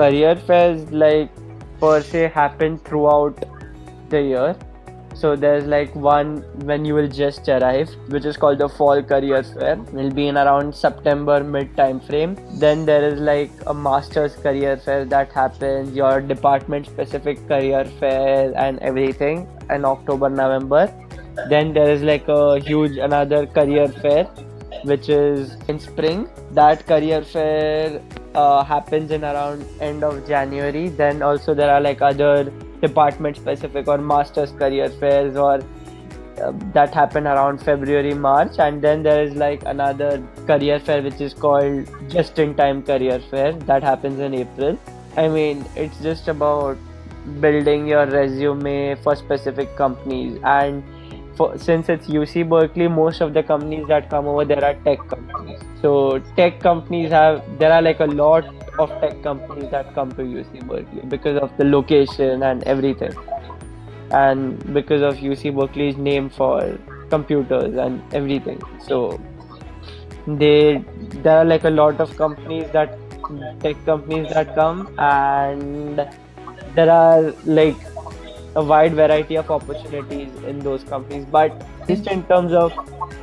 career fairs like per se happen throughout the year. So there's like one when you will just arrive, which is called the Fall Career Fair. Will be in around September mid time frame. Then there is like a Master's Career Fair that happens, your department specific career fair and everything in October, November. Then there is like a huge another career fair, which is in spring. That career fair happens in around end of January. Then also there are like other department specific or master's career fairs or that happen around February, March. And then there is like another career fair which is called just in time career fair that happens in April. I mean, it's just about building your resume for specific companies. And since it's UC Berkeley, most of the companies that come over there are tech companies. So there are like a lot of tech companies that come to UC Berkeley because of the location and everything, and because of UC Berkeley's name for computers and everything. So there are like a lot of tech companies that come, and there are like a wide variety of opportunities in those companies. But just in terms of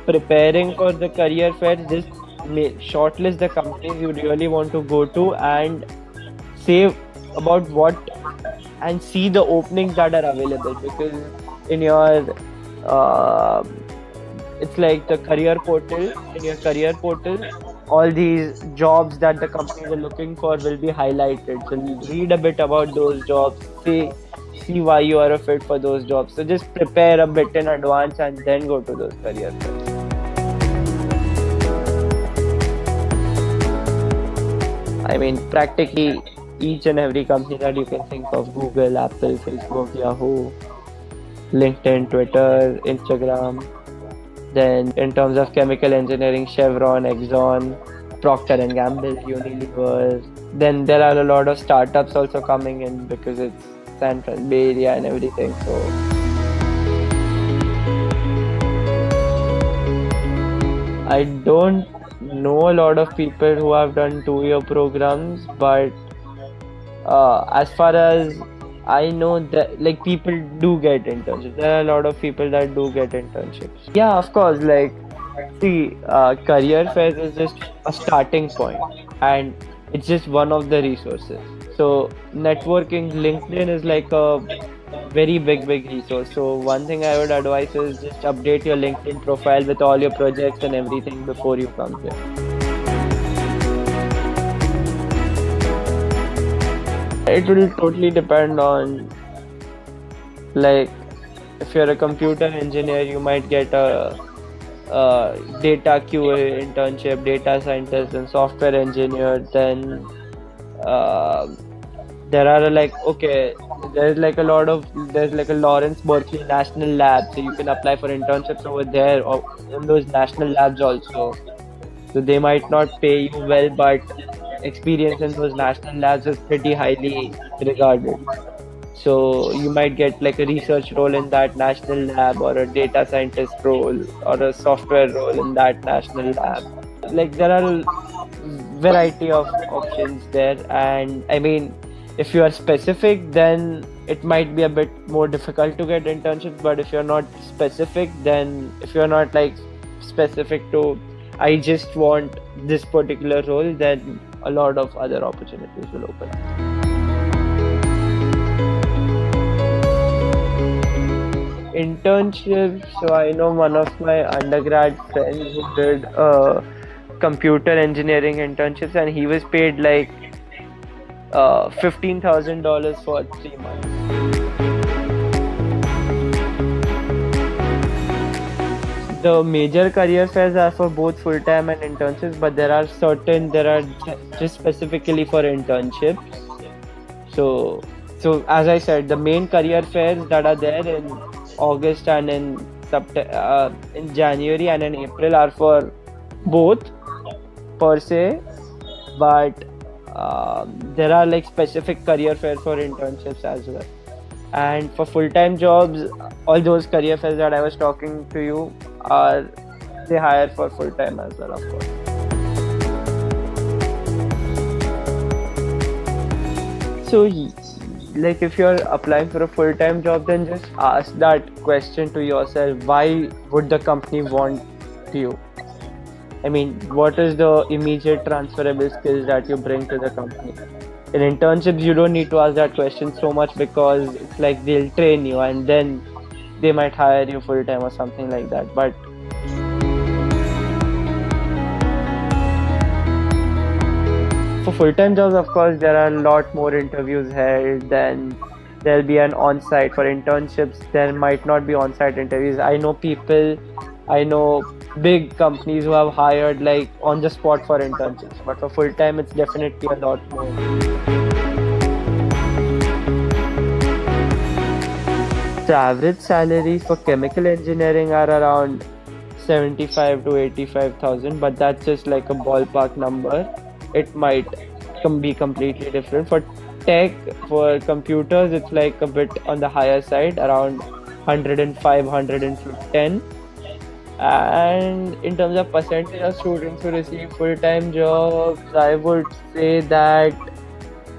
preparing for the career fair, just shortlist the companies you really want to go to and say about what and see the openings that are available, because in your it's like the career portal. In your career portal, all these jobs that the companies are looking for will be highlighted. So read a bit about those jobs, see why you are a fit for those jobs. So just prepare a bit in advance and then go to those career fairs. I mean, practically each and every company that you can think of: Google, Apple, Facebook, Yahoo, LinkedIn, Twitter, Instagram. Then in terms of chemical engineering, Chevron, Exxon, Procter & Gamble, Unilever. Then there are a lot of startups also coming in because it's Central Bay Area and everything. So I don't know a lot of people who have done 2-year programs, but as far as I know, that like people do get internships. There are a lot of people that do get internships. Yeah, of course. Like, see, career fairs is just a starting point, and it's just one of the resources. So networking, LinkedIn is like a very big resource. So one thing I would advise is just update your LinkedIn profile with all your projects and everything before you come here. It will totally depend on, like, if you're a computer engineer, you might get a data QA internship, data scientist and software engineer. Then there are there's like a Lawrence Berkeley National Lab, so you can apply for internships over there or in those national labs also. So they might not pay you well, but experience in those national labs is pretty highly regarded. So you might get like a research role in that national lab, or a data scientist role, or a software role in that national lab. Like, there are variety of options there. And I mean, if you are specific, then it might be a bit more difficult to get internships. But if you're not specific, then if you're not like specific to, I just want this particular role, then a lot of other opportunities will open up. Internships, so I know one of my undergrad friends who did computer engineering internships, and he was paid like $15,000 for 3 months. The major career fairs are for both full-time and internships, but there are just specifically for internships. So as I said, the main career fairs that are there in August and in January and in April are for both per se, but there are like specific career fairs for internships as well. And for full-time jobs, all those career fairs that I was talking to you they hire for full-time as well, of course. So, like if you're applying for a full-time job, then just ask that question to yourself: why would the company want you? I mean, what is the immediate transferable skills that you bring to the company? In internships, you don't need to ask that question so much because it's like they'll train you and then they might hire you full-time or something like that. But for full-time jobs, of course, there are a lot more interviews held. Then there'll be an on-site. For internships, there might not be on-site interviews. I know big companies who have hired like on the spot for internships. But for full-time, it's definitely a lot more. The average salaries for chemical engineering are around 75 to 85,000, but that's just like a ballpark number. It might be completely different. For tech, for computers, it's like a bit on the higher side, around 105, 110. And in terms of percentage of students who receive full-time jobs, I would say that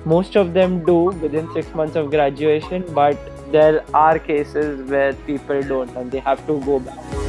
most of them do within 6 months of graduation, but there are cases where people don't and they have to go back.